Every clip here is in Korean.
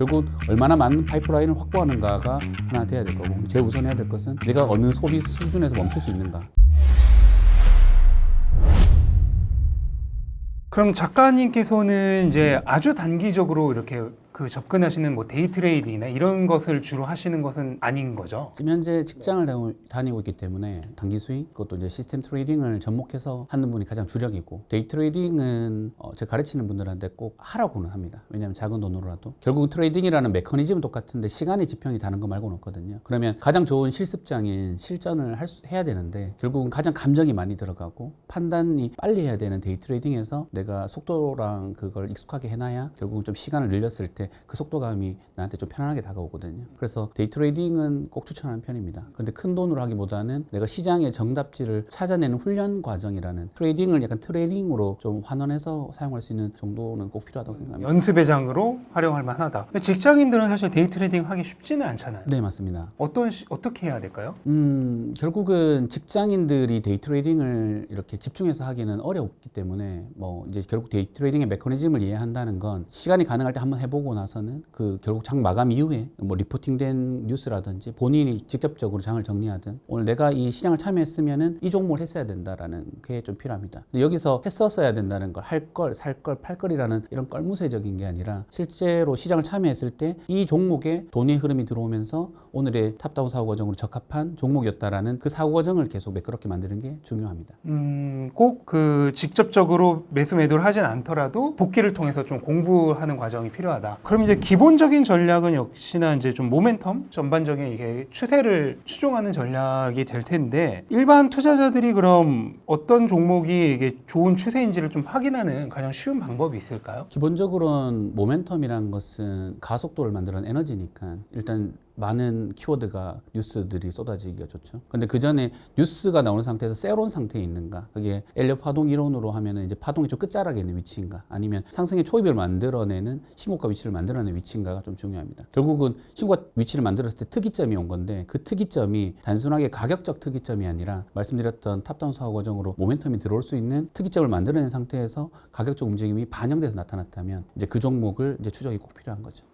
결국 얼마나 많은 파이프라인을 확보하는가가 하나 돼야 될 거고, 제일 우선해야 될 것은 내가 어느 소비 수준에서 멈출 수 있는가. 그럼 작가님께서는 이제 아주 단기적으로 이렇게 그 접근하시는 뭐 데이 트레이딩이나 이런 것을 주로 하시는 것은 아닌 거죠? 지금 현재 직장을 다니고 있기 때문에 단기 수익, 그것도 이제 시스템 트레이딩을 접목해서 하는 분이 가장 주력이고, 데이 트레이딩은 제가 가르치는 분들한테 꼭 하라고는 합니다. 왜냐하면 작은 돈으로라도. 결국 트레이딩이라는 메커니즘은 똑같은데 시간의 지평이 다른 거 말고는 없거든요. 그러면 가장 좋은 실습장인 실전을 해야 되는데, 결국은 가장 감정이 많이 들어가고 판단이 빨리 해야 되는 데이 트레이딩에서 내가 속도랑 그걸 익숙하게 해놔야 결국은 좀 시간을 늘렸을 때 그 속도감이 나한테 좀 편안하게 다가오거든요. 그래서 데이 트레이딩은 꼭 추천하는 편입니다. 근데 큰 돈으로 하기보다는 내가 시장의 정답지를 찾아내는 훈련 과정이라는, 트레이딩을 약간 트레이닝으로 좀 환원해서 사용할 수 있는 정도는 꼭 필요하다고 생각합니다. 연습의 장으로 활용할 만하다. 근데 직장인들은 사실 데이 트레이딩 하기 쉽지는 않잖아요. 네, 맞습니다. 어떻게 해야 될까요? 결국은 직장인들이 데이 트레이딩을 이렇게 집중해서 하기는 어렵기 때문에, 뭐 이제 결국 데이 트레이딩의 메커니즘을 이해한다는 건 시간이 가능할 때 한번 해보고 나서는 그 결국 장 마감 이후에 뭐 리포팅된 뉴스라든지 본인이 직접적으로 장을 정리하든, 오늘 내가 이 시장을 참여했으면은 이 종목을 했어야 된다라는 게 좀 필요합니다. 근데 여기서 했었어야 된다는 거, 할 걸, 살 걸, 팔 걸이라는 이런 껄무새적인 게 아니라, 실제로 시장을 참여했을 때 이 종목에 돈의 흐름이 들어오면서 오늘의 탑다운 사고 과정으로 적합한 종목이었다라는 그 사고 과정을 계속 매끄럽게 만드는 게 중요합니다. 꼭 그 직접적으로 매수 매도를 하진 않더라도 복귀를 통해서 좀 공부하는 과정이 필요하다. 그럼 이제 기본적인 전략은 역시나 이제 좀 모멘텀, 전반적인 이게 추세를 추종하는 전략이 될 텐데, 일반 투자자들이 그럼 어떤 종목이 이게 좋은 추세인지를 좀 확인하는 가장 쉬운 방법이 있을까요? 기본적으로는 모멘텀이라는 것은 가속도를 만드는 에너지니까 일단 많은 키워드가, 뉴스들이 쏟아지기가 좋죠. 근데 그 전에 뉴스가 나오는 상태에서 세론 상태에 있는가, 그게 엘리엇 파동 이론으로 하면은 이제 파동이 좀 끝자락에 있는 위치인가, 아니면 상승의 초입을 만들어내는 신고가 위치를 만들어내는 위치인가가 좀 중요합니다. 결국은 신고가 위치를 만들었을 때 특이점이 온 건데, 그 특이점이 단순하게 가격적 특이점이 아니라 말씀드렸던 탑다운 사고 과정으로 모멘텀이 들어올 수 있는 특이점을 만들어낸 상태에서 가격적 움직임이 반영돼서 나타났다면 이제 그 종목을 이제 추적이 꼭 필요한 거죠.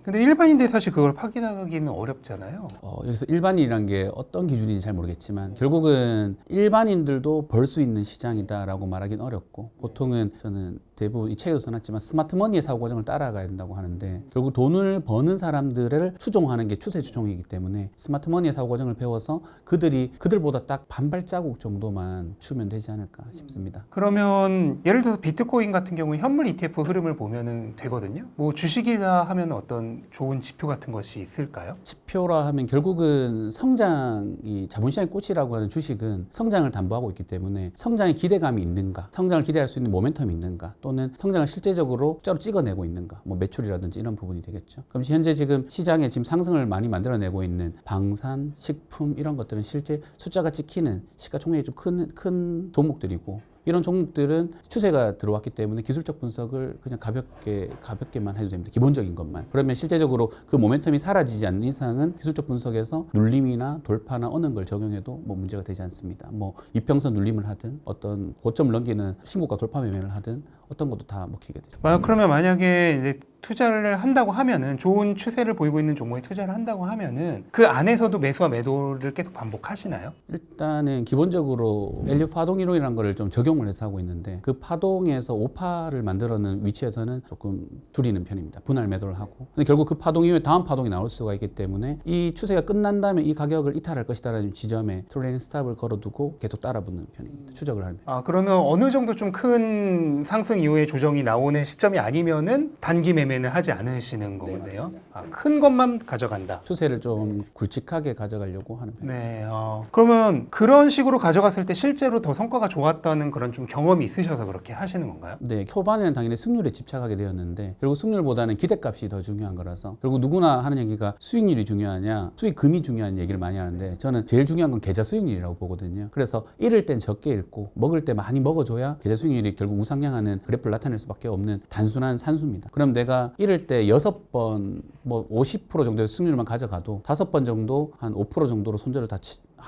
근데 일반인들이 사실 그걸 확인하기는 어렵잖아요. 여기서 일반인이란 게 어떤 기준인지 잘 모르겠지만, 결국은 일반인들도 벌 수 있는 시장이다라고 말하기는 어렵고, 보통은 저는 대부분 이 책에도 써놨지만 스마트머니의 사고 과정을 따라가야 된다고 하는데, 결국 돈을 버는 사람들을 추종하는 게 추세 추종이기 때문에 스마트머니의 사고 과정을 배워서 그들보다 딱 반 발자국 정도만 추면 되지 않을까 싶습니다. 그러면 예를 들어서 비트코인 같은 경우에 현물 ETF 흐름을 보면은 되거든요. 뭐 주식이다 하면 어떤 좋은 지표 같은 것이 있을까요? 지표라 하면 결국은 성장이 자본시장의 꽃이라고 하는 주식은 성장을 담보하고 있기 때문에, 성장의 기대감이 있는가, 성장을 기대할 수 있는 모멘텀이 있는가, 또는 성장을 실제적으로 숫자로 찍어내고 있는가, 뭐 매출이라든지 이런 부분이 되겠죠. 그럼 현재 지금 시장에 지금 상승을 많이 만들어내고 있는 방산, 식품 이런 것들은 실제 숫자가 찍히는 시가총액이 좀 큰 종목들이고, 이런 종목들은 추세가 들어왔기 때문에 기술적 분석을 그냥 가볍게만 해도 됩니다. 기본적인 것만. 그러면 실제적으로 그 모멘텀이 사라지지 않는 이상은 기술적 분석에서 눌림이나 돌파나 어느 걸 적용해도 뭐 문제가 되지 않습니다. 뭐 이평선 눌림을 하든 어떤 고점을 넘기는 신고가 돌파 매매를 하든 어떤 것도 다 먹히게 되죠. 그러면 만약에 이제 투자를 한다고 하면은, 좋은 추세를 보이고 있는 종목에 투자를 한다고 하면은 그 안에서도 매수와 매도를 계속 반복하시나요? 일단은 기본적으로 엘리엇 파동 이론이라는 거를 좀 적용을 해서 하고 있는데, 그 파동에서 오파를 만들어내는 위치에서는 조금 줄이는 편입니다. 분할 매도를 하고. 근데 결국 그 파동 이후에 다음 파동이 나올 수가 있기 때문에 이 추세가 끝난 다음에 이 가격을 이탈할 것이다라는 지점에 트레이딩 스탑을 걸어두고 계속 따라붙는 편입니다. 추적을 하는 편. 그러면 어느 정도 좀 큰 상승 이후에 조정이 나오는 시점이 아니면은 단기 매매는 하지 않으시는 거네요. 큰 것만 가져간다. 추세를 좀 굵직하게 가져가려고 하는 편입니다. 네. 그러면 그런 식으로 가져갔을 때 실제로 더 성과가 좋았다는 그런 좀 경험이 있으셔서 그렇게 하시는 건가요? 네, 초반에는 당연히 승률에 집착하게 되었는데, 결국 승률보다는 기대값이 더 중요한 거라서, 결국 누구나 하는 얘기가 수익률이 중요하냐, 수익금이 중요한 얘기를 많이 하는데, 저는 제일 중요한 건 계좌 수익률이라고 보거든요. 그래서 잃을 땐 적게 잃고 먹을 때 많이 먹어줘야 계좌 수익률이 결국 우상향하는 그래프를 나타낼 수밖에 없는 단순한 산수입니다. 그럼 내가 잃을 때 6번 뭐 50% 정도의 승률만 가져가도 5번 정도 한 5% 정도로 손절을 다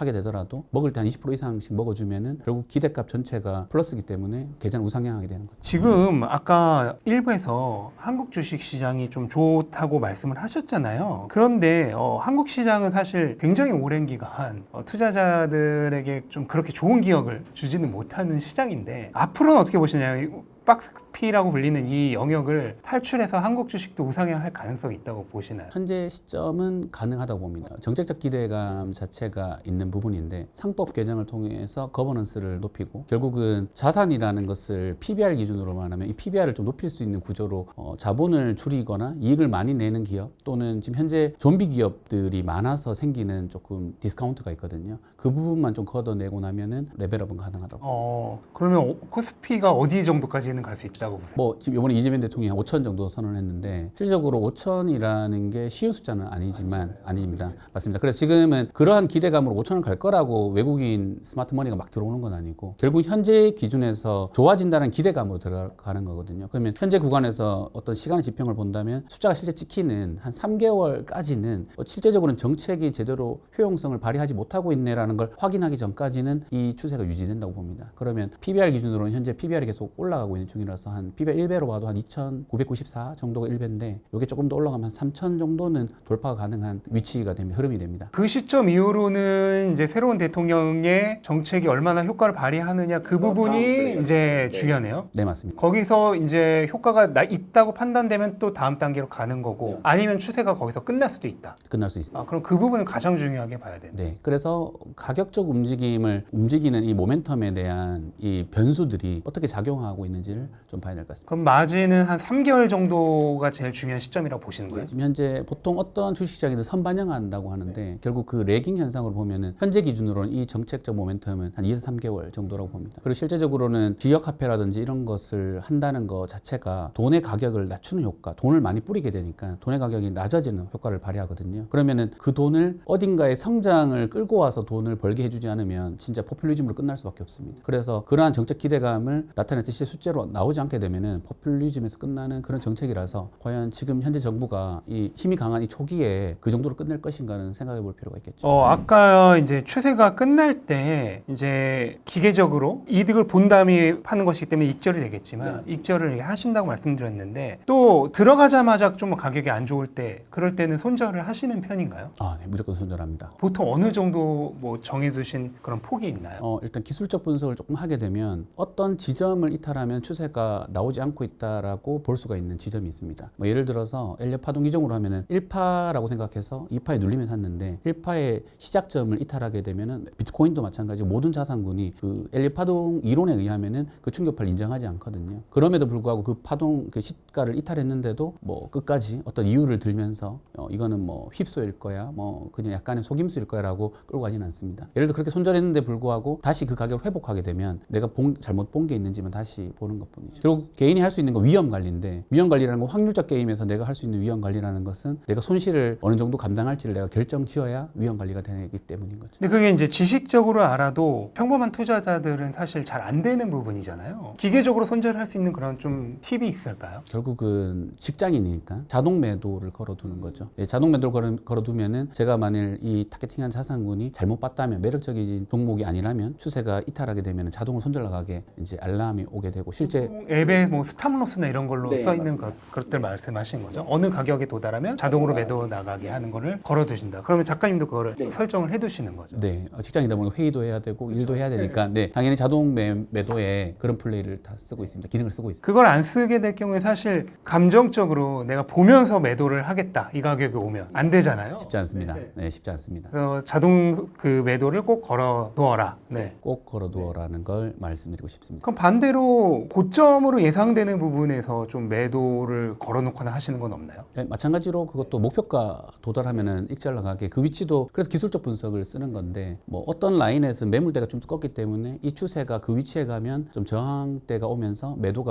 하게 되더라도 먹을 때 한 20% 이상씩 먹어주면은 결국 기대값 전체가 플러스이기 때문에 계좌는 우상향하게 되는 거죠. 지금 아까 일부에서 한국 주식 시장이 좀 좋다고 말씀을 하셨잖아요. 그런데 한국 시장은 사실 굉장히 오랜 기간 투자자들에게 좀 그렇게 좋은 기억을 주지는 못하는 시장인데 앞으로는 어떻게 보시나요? 박스피라고 불리는 이 영역을 탈출해서 한국 주식도 우상향할 가능성이 있다고 보시나요? 현재 시점은 가능하다고 봅니다. 정책적 기대감 자체가 있는 부분인데 상법 개정을 통해서 거버넌스를 높이고 결국은 자산이라는 것을 PBR 기준으로만 하면 이 PBR을 좀 높일 수 있는 구조로 자본을 줄이거나 이익을 많이 내는 기업 또는 지금 현재 좀비 기업들이 많아서 생기는 조금 디스카운트가 있거든요. 그 부분만 좀 걷어내고 나면은 레벨업은 가능하다고. 그러면 코스피가 어디 정도까지는 갈 수 있다고 보세요? 뭐 지금 이번에 이재명 대통령이 5천 정도 선언했는데 실질적으로 5천이라는 게 쉬운 숫자는 아니지만 아닙니다. 맞습니다. 그래서 지금은 그러한 기대감으로 5천을 갈 거라고 외국인 스마트 머니가 막 들어오는 건 아니고 결국 현재 기준에서 좋아진다는 기대감으로 들어가는 거거든요. 그러면 현재 구간에서 어떤 시간의 지평을 본다면 숫자가 실제 찍히는 한 3개월까지는 실제적으로는 정책이 제대로 효용성을 발휘하지 못하고 있네라는 걸 확인하기 전까지는 이 추세가 유지된다고 봅니다. 그러면 PBR 기준으로는 현재 PBR이 계속 올라가고 있는 중이라서 한 PBR 1배로 봐도 한 2,994 정도가 1배인데 이게 조금 더 올라가면 한 3,000 정도는 돌파가 가능한 위치가 됩니다. 흐름이 됩니다. 그 시점 이후로는 이제 새로운 대통령의 정책이 얼마나 효과를 발휘하느냐 그 부분이 이제 중요하네요. 네, 맞습니다. 거기서 이제 효과가 있다고 판단되면 또 다음 단계로 가는 거고 아니면 추세가 거기서 끝날 수도 있다. 끝날 수 있습니다. 그럼 그 부분은 가장 중요하게 봐야 되네. 네, 그래서 가격적 움직임을 움직이는 이 모멘텀에 대한 이 변수들이 어떻게 작용하고 있는지를 좀 봐야 될 것 같습니다. 그럼 마진은 한 3개월 정도가 제일 중요한 시점이라고 보시는 거예요? 지금 현재 보통 어떤 주식시장에도 선반영한다고 하는데 결국 그 레깅 현상으로 보면은 현재 기준으로는 이 정책적 모멘텀은 한 2에서 3개월 정도라고 봅니다. 그리고 실제적으로는 지역화폐라든지 이런 것을 한다는 것 자체가 돈의 가격을 낮추는 효과, 돈을 많이 뿌리게 되니까 돈의 가격이 낮아지는 효과를 발휘하거든요. 그러면은 그 돈을 어딘가에 성장을 끌고 와서 돈을 벌게 해주지 않으면 진짜 포퓰리즘으로 끝날 수밖에 없습니다. 그래서 그러한 정책 기대감을 나타낼 때 실제 숫자로 나오지 않게 되면은 포퓰리즘에서 끝나는 그런 정책이라서 과연 지금 현재 정부가 이 힘이 강한 이 초기에 그 정도로 끝낼 것인가는 생각해 볼 필요가 있겠죠. 아까 이제 추세가 끝날 때 이제 기계적으로 이득을 본 다음에 파는 것이기 때문에 익절이 되겠지만 익절을 하신다고 말씀드렸는데 또 들어가자마자 좀 가격이 안 좋을 때 그럴 때는 손절을 하시는 편인가요? 네, 무조건 손절합니다. 보통 어느 정도 뭐 정해두신 그런 폭이 있나요? 일단 기술적 분석을 조금 하게 되면 어떤 지점을 이탈하면 추세가 나오지 않고 있다라고 볼 수가 있는 지점이 있습니다. 뭐 예를 들어서 엘리엇 파동 기종으로 하면은 1파라고 생각해서 2파에 눌리면 샀는데 1파의 시작점을 이탈하게 되면은 비트코인도 마찬가지고 모든 자산군이 그 엘리엇 파동 이론에 의하면은 그 충격파를 인정하지 않거든요. 그럼에도 불구하고 그 파동 그 시가를 이탈했는데도 뭐 끝까지 어떤 이유를 들면서 이거는 뭐 휩소일 거야, 뭐 그냥 약간의 속임수일 거야라고 끌고 가지는 않습니다. 예를 들어 그렇게 손절했는데 불구하고 다시 그 가격을 회복하게 되면 내가 잘못 본 게 있는지만 다시 보는 것뿐이죠. 그리고 개인이 할 수 있는 건 위험 관리인데 위험 관리라는 건 확률적 게임에서 내가 할 수 있는 위험 관리라는 것은 내가 손실을 어느 정도 감당할지를 내가 결정 지어야 위험 관리가 되기 때문인 거죠. 근데 그게 이제 지식적으로 알아도 평범한 투자자들은 사실 잘 안 되는 부분이잖아요. 기계적으로 손절할 수 있는 그런 좀 팁이 있을까요? 결국은 직장인이니까 자동 매도를 걸어두는 거죠. 자동 매도를 걸어두면은 제가 만일 이 타겟팅한 자산군이 잘못 봤다면 매력적인 종목이 아니라면 추세가 이탈하게 되면 자동으로 손절 나가게 이제 알람이 오게 되고 실제 앱에 뭐 스탑로스나 이런 걸로 네, 써 있는 것들 말씀하신 거죠. 어느 가격에 도달하면 자동으로 매도 나가게 하는 거를 걸어두신다. 그러면 작가님도 그거를 설정을 해두시는 거죠. 네, 직장이다 보니까 회의도 해야 되고 일도 해야 되니까 네, 당연히 자동 매도에 그런 플레이를 다 쓰고 있습니다. 기능을 쓰고 있습니다. 그걸 안 쓰게 될 경우에 사실 감정적으로 내가 보면서 매도를 하겠다. 이 가격에 오면 안 되잖아요. 쉽지 않습니다. 네, 쉽지 않습니다. 그래서 자동 그 매도를 꼭 걸어두어라. 네. 꼭 걸어두어라는 걸 말씀드리고 싶습니다. 그럼 반대로 고점으로 예상되는 부분에서 좀 매도를 걸어놓거나 하시는 건 없나요? 네, 마찬가지로 그것도 목표가 도달하면은 익절 나가게 그 위치도 그래서 기술적 분석을 쓰는 건데 뭐 어떤 라인에서 매물대가 좀 꺾기 때문에 이 추세가 그 위치에 가면 좀 저항대가 오면서 매도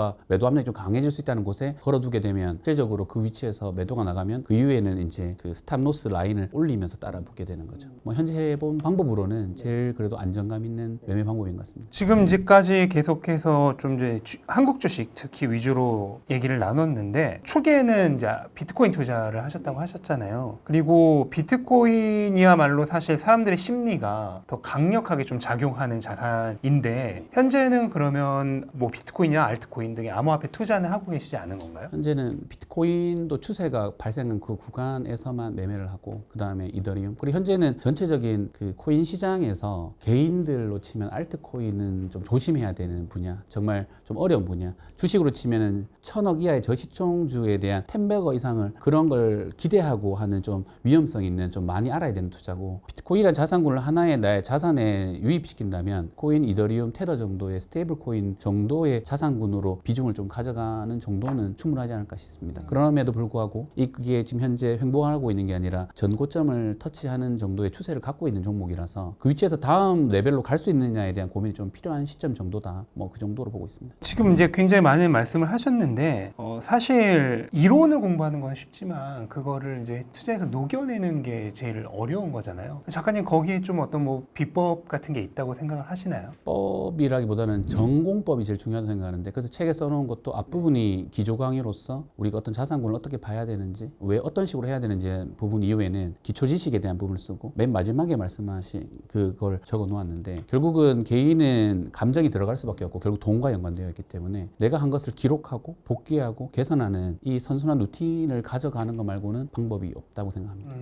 압력이 좀 강해질 수 있다는 곳에 걸어두게 되면 실제적으로 그 위치에서 매도가 나가면 그 이후에는 되면 이제 그 스탑로스 라인을 올리면서 따라 붙게 되는 거죠. 뭐 현재 해본 방법으로는 제일 그래도 안정감 있는 매매 방법인 것 같습니다. 지금까지 계속해서 좀 이제 한국 주식 특히 위주로 얘기를 나눴는데 초기에는 이제 비트코인 투자를 하셨다고 하셨잖아요. 그리고 비트코인이야말로 사실 사람들의 심리가 더 강력하게 좀 작용하는 자산인데 현재는 그러면 뭐 비트코인이나 알트코인 등의 암호화폐 투자는 하고 계시지 않은 건가요? 현재는 비트코인도 추세가 발생한 그 구간에서만 매매를 하고 그 다음에 이더리움 그리고 현재는 전체적인 그 코인 시장에서 개인들로 치면 알트코인은 좀 조심해야 되는 분야 정말 좀 어려운 분야 주식으로 치면은 1,000억 이하의 저시총주에 대한 10배거 이상을 그런 걸 기대하고 하는 좀 위험성 있는 좀 많이 알아야 되는 투자고 비트코인이라는 자산군을 하나의 나의 자산에 유입시킨다면 코인, 이더리움, 테더 정도의 스테이블 코인 정도의 자산군으로 비중을 좀 가져가는 정도는 충분하지 않을까 싶습니다. 그럼에도 불구하고 이게 지금 현재 횡보하고 있는 게 아니라 전고점을 터치하는 정도의 추세를 갖고 있는 종목이라서 그 위치에서 다음 레벨로 갈 수 있느냐에 대한 고민이 좀 필요한 시점 정도다. 뭐 그 정도로 보고 있습니다. 지금 이제 굉장히 많은 말씀을 하셨는데 사실 이론을 공부하는 건 쉽지만 그거를 이제 투자에서 녹여내는 게 제일 어려운 거잖아요. 작가님 거기에 좀 어떤 뭐 비법 같은 게 있다고 생각을 하시나요? 법이라기보다는 전공법이 제일 중요하다고 생각하는데 그래서 책에 써놓은 것도 앞부분이 기조 강의로서 우리가 어떤 자산군을 어떻게 봐야 되는지 왜 어떤 식으로 해야 되는지 부분 이후에는 기초 지식에 대한 부분을 쓰고 맨 마지막에 말씀하신 그걸 적어 놓았는데 결국은 개인은 감정이 들어갈 수밖에 없고 결국 돈과 연관되어 있기 때문에 내가 한 것을 기록하고 복귀하고 개선하는 이 선순환 루틴을 가져가는 것 말고는 방법이 없다고 생각합니다.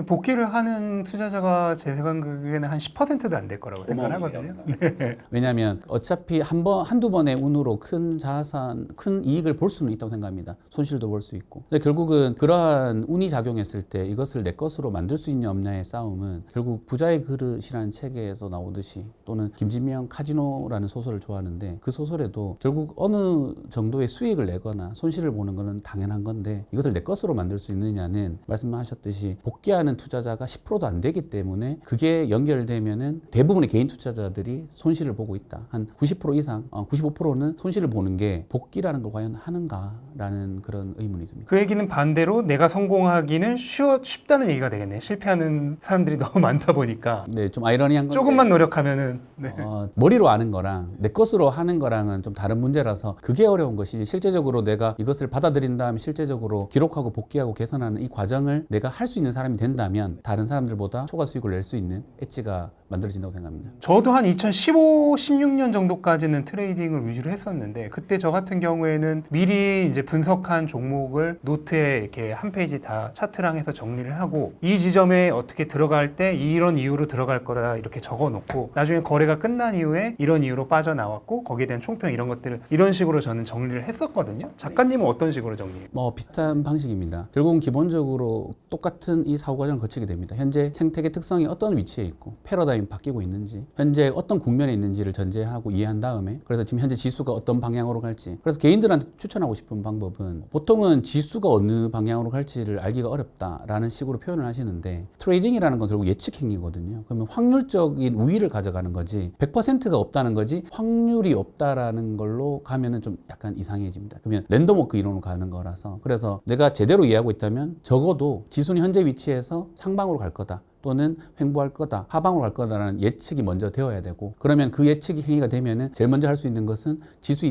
복귀를 하는 투자자가 제 생각에는 한 10%도 안 될 거라고 생각을 하거든요. 네. 왜냐하면 어차피 한두 번의 운으로 큰 자산, 큰 이익을 볼 수는 있다고 생각합니다. 손실도 볼 수 있고. 근데 결국은 그러한 운이 작용했을 때 이것을 내 것으로 만들 수 있냐 없냐의 싸움은 결국 부자의 그릇이라는 책에서 나오듯이 또는 김진명 카지노라는 소설을 좋아하는데 그 소설에도 결국 어느 정도의 수익을 내거나 손실을 보는 것은 당연한 건데 이것을 내 것으로 만들 수 있느냐는 말씀하셨듯이 복귀하는 투자자가 10%도 안 되기 때문에 그게 연결되면은 대부분의 개인 투자자들이 손실을 보고 있다. 한 90% 이상, 95%는 손실을 보는 게 복귀라는 걸 과연 하는가라는 그런 의문이 듭니다. 그 얘기는 반대로 내가 성공하기는 쉽다는 얘기가 되겠네. 실패하는 사람들이 너무 많다 보니까. 네, 좀 아이러니한 건데 조금만 노력하면은 네. 머리로 아는 거랑 내 것으로 하는 거랑은 좀 다른 문제라서 그게 어려운 것이지 실제적으로 내가 이것을 받아들인 다음에 실제적으로 기록하고 복귀하고 개선하는 이 과정을 내가 할 수 있는 사람이 된다면 다른 사람들보다 초과 수익을 낼 수 있는 엣지가 만들어진다고 생각합니다. 저도 한 2015, 16년 정도까지는 트레이딩을 위주로 했었는데 그때 저 같은 경우에는 미리 이제 분석한 종목을 노트에 이렇게 한 페이지 다 차트랑 해서 정리를 하고 이 지점에 어떻게 들어갈 때 이런 이유로 들어갈 거라 이렇게 적어 놓고 나중에 거래가 끝난 이후에 이런 이유로 빠져나왔고 거기에 대한 총평 이런 것들을 이런 식으로 저는 정리를 했었거든요. 작가님은 어떤 식으로 정리해요? 비슷한 방식입니다. 결국은 기본적으로 똑같은 이 사고 과정을 거치게 됩니다. 현재 생태계 특성이 어떤 위치에 있고 패러다임이 바뀌고 있는지 현재 어떤 국면에 있는지를 전제하고 이해한 다음에 그래서 지금 현재 지수가 어떤 방향으로 갈지 그래서 개인들한테 추천하고 싶은 방법은 보통은 지수가 어느 방향으로 갈지를 알기가 어렵다라는 식으로 표현을 하시는데 트레이딩이라는 건 결국 예측 행위거든요. 그러면 확률적인 우위를 가져가는 거지 100%가 없다는 거지 확률이 없다라는 걸로 가면은 좀 약간 이상해집니다. 그러면 랜덤 워크 이론으로 가는 거라서 그래서 내가 제대로 이해하고 있다면 적어도 지수는 현재 위치에서 상방으로 갈 거다. 또는 횡보할 거다, 하방으로 갈 거다라는 예측이 먼저 되어야 되고 그러면 그 예측이 행위가 되면은 제일 먼저 할 수 있는 것은 지수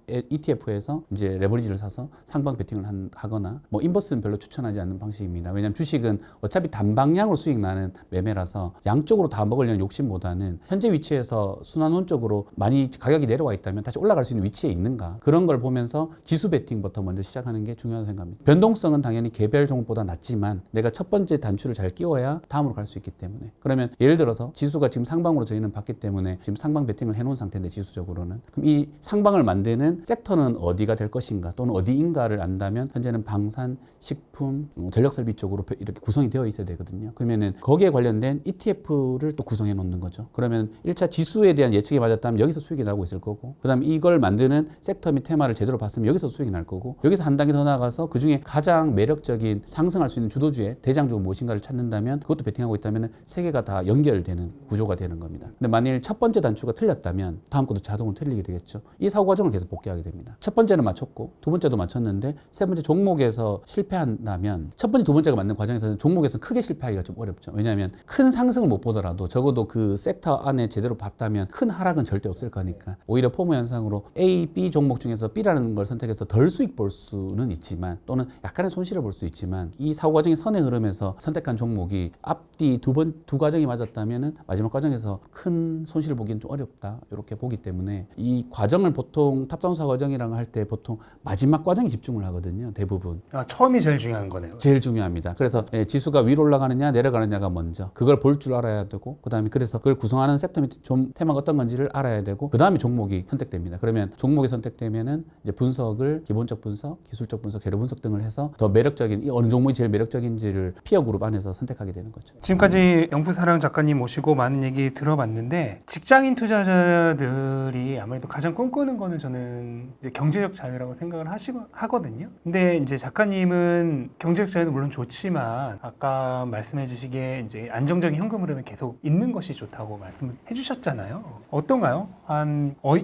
ETF에서 이제 레버리지를 사서 상방 베팅을 하거나 뭐 인버스는 별로 추천하지 않는 방식입니다. 왜냐하면 주식은 어차피 단방향으로 수익 나는 매매라서 양쪽으로 다 먹으려는 욕심보다는 현재 위치에서 순환론적으로 많이 가격이 내려와 있다면 다시 올라갈 수 있는 위치에 있는가 그런 걸 보면서 지수 베팅부터 먼저 시작하는 게 중요하다고 생각합니다. 변동성은 당연히 개별 종목보다 낮지만 내가 첫 번째 단추를 잘 끼워야 다음으로 갈 수 있기 때문에 그러면 예를 들어서 지수가 지금 상방으로 저희는 봤기 때문에 지금 상방 베팅을 해놓은 상태인데 지수적으로는 그럼 이 상방을 만드는 섹터는 어디가 될 것인가 또는 어디인가를 안다면 현재는 방산, 식품, 전력설비 쪽으로 이렇게 구성이 되어 있어야 되거든요. 그러면은 거기에 관련된 ETF를 또 구성해 놓는 거죠. 그러면 1차 지수에 대한 예측이 맞았다면 여기서 수익이 나고 있을 거고 그 다음에 이걸 만드는 섹터 및 테마를 제대로 봤으면 여기서 수익이 날 거고 여기서 한 단계 더 나아가서 그 중에 가장 매력적인 상승할 수 있는 주도주의 대장주가 무엇인가를 찾는다면 그것도 베팅하고 있다면 세 개가 다 연결되는 구조가 되는 겁니다. 근데 만일 첫 번째 단추가 틀렸다면 다음 것도 자동으로 틀리게 되겠죠. 이 사고 과정을 계속 복귀하게 됩니다. 첫 번째는 맞췄고 두 번째도 맞췄는데 세 번째 종목에서 실패한다면 첫 번째, 두 번째가 맞는 과정에서는 종목에서 크게 실패하기가 좀 어렵죠. 왜냐하면 큰 상승을 못 보더라도 적어도 그 섹터 안에 제대로 봤다면 큰 하락은 절대 없을 거니까 오히려 포모 현상으로 A, B 종목 중에서 B라는 걸 선택해서 덜 수익 볼 수는 있지만 또는 약간의 손실을 볼 수 있지만 이 사고 과정의 선의 흐름에서 선택한 종목이 앞뒤 두 과정이 맞았다면 마지막 과정에서 큰 손실을 보기는 좀 어렵다 이렇게 보기 때문에 이 과정을 보통 탑다운 사고 과정이라고 할 때 보통 마지막 과정에 집중을 하거든요. 대부분. 처음이 제일 중요한 거네요. 제일 중요합니다. 그래서 지수가 위로 올라가느냐 내려가느냐가 먼저 그걸 볼 줄 알아야 되고 그다음에 그래서 그걸 구성하는 섹터 및 좀 테마가 어떤 건지를 알아야 되고 그다음에 종목이 선택됩니다. 그러면 종목이 선택되면은 이제 분석을 기본적 분석, 기술적 분석, 재료 분석 등을 해서 더 매력적인 이 어느 종목이 제일 매력적인지를 피어 그룹 안에서 선택하게 되는 거죠. 지금까지 영프사랑 작가님 모시고 많은 얘기 들어봤는데 직장인 투자자들이 아무래도 가장 꿈꾸는 거는 저는 이제 경제적 자유라고 생각을 하거든요. 근데 이제 작가님은 경제적 자유도 물론 좋지만 아까 말씀해 주시기에 이제 안정적인 현금 흐름이 계속 있는 것이 좋다고 말씀해 주셨잖아요. 어떤가요?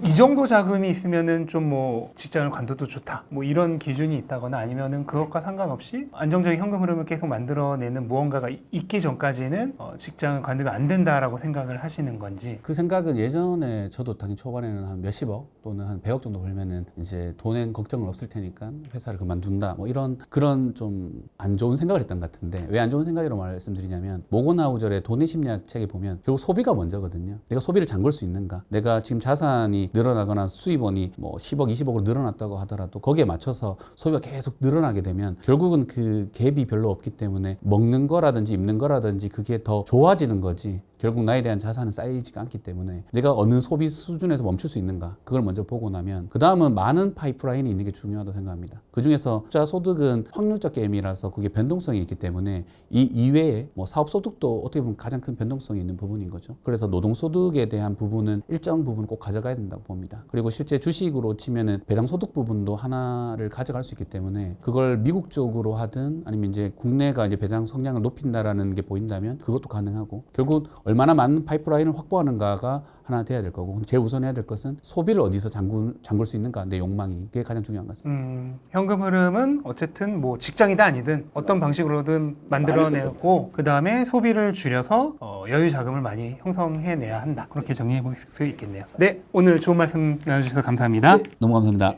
이 정도 자금이 있으면은 좀 뭐 직장을 관둬도 좋다. 뭐 이런 기준이 있다거나 아니면은 그것과 상관없이 안정적인 현금 흐름을 계속 만들어내는 무언가가 있기 전까지는 직장을 관두면 안 된다라고 생각을 하시는 건지. 그 생각은 예전에 저도 당연히 초반에는 한 몇십억 또는 한 100억 정도 벌면은 이제 돈엔 걱정은 없을 테니까 회사를 그만둔다 뭐 이런 그런 좀 안 좋은 생각을 했던 것 같은데 왜 안 좋은 생각이라고 말씀드리냐면 모건하우절의 돈의 심리학 책에 보면 결국 소비가 먼저거든요. 내가 소비를 잠글 수 있는가? 내가 지금 자산이 늘어나거나 수입원이 뭐 10억, 20억으로 늘어났다고 하더라도 거기에 맞춰서 소비가 계속 늘어나게 되면 결국은 그 갭이 별로 없기 때문에 먹는 거라든지 입는 거라든지 그게 더 좋아지는 거지. 결국 나에 대한 자산은 쌓이지가 않기 때문에 내가 어느 소비 수준에서 멈출 수 있는가 그걸 먼저 보고 나면 그 다음은 많은 파이프라인이 있는 게 중요하다고 생각합니다. 그 중에서 투자 소득은 확률적 게임이라서 그게 변동성이 있기 때문에 이 이외에 뭐 사업 소득도 어떻게 보면 가장 큰 변동성이 있는 부분인 거죠. 그래서 노동 소득에 대한 부분은 일정 부분 꼭 가져가야 된다고 봅니다. 그리고 실제 주식으로 치면은 배당 소득 부분도 하나를 가져갈 수 있기 때문에 그걸 미국 쪽으로 하든 아니면 이제 국내가 이제 배당 성량을 높인다라는 게 보인다면 그것도 가능하고 결국 얼마나 많은 파이프라인을 확보하는가가 하나 돼야 될 거고 제일 우선 해야 될 것은 소비를 어디서 잠글 수 있는가 내 욕망이 그게 가장 중요한 것 같습니다. 현금 흐름은 어쨌든 뭐 직장이든 아니든 어떤 방식으로든 만들어내고 그 다음에 소비를 줄여서 여유 자금을 많이 형성해내야 한다. 그렇게 정리해 볼 수 있겠네요. 네, 오늘 좋은 말씀 나눠주셔서 감사합니다. 너무 감사합니다.